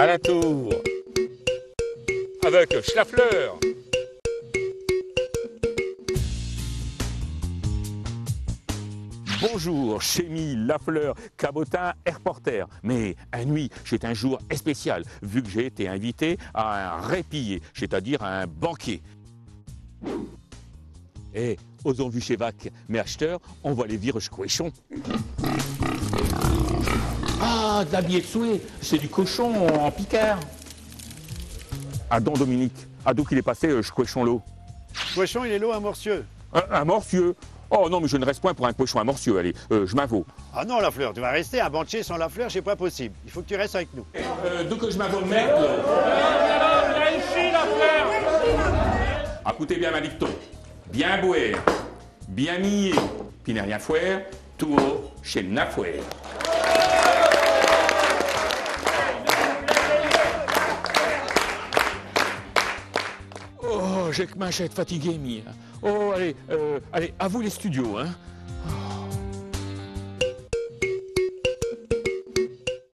À la tour, avec Schlafleur. Bonjour, Chémy, Lafleur, Cabotin et reporter. Mais à nuit, c'est un jour spécial, vu que j'ai été invité à un répillé, c'est-à-dire à un banquet. Et osons vu chez Vac, mes acheteurs, on va les virer cochon. Ah, de la billet de souhait, c'est du cochon en picard. Ah don Dominique, à d'où qu'il est passé, je cochon l'eau. Cochon, il est l'eau à Morcieux. Un morcieux. Oh non, mais je ne reste point pour un cochon à morcieux, allez, je m'invaux. Ah non, Lafleur, tu vas rester un banquier sans Lafleur, c'est pas possible. Il faut que tu restes avec nous. Donc je m'invaux mettre. Viens ici, Lafleur. Écoutez bien ma dicton. Bien boire, bien nier, puis ne rien faire, tout haut chez le Nafouer. Oh, j'ai que ma chette fatiguée, mia. Oh, allez, à vous les studios, hein.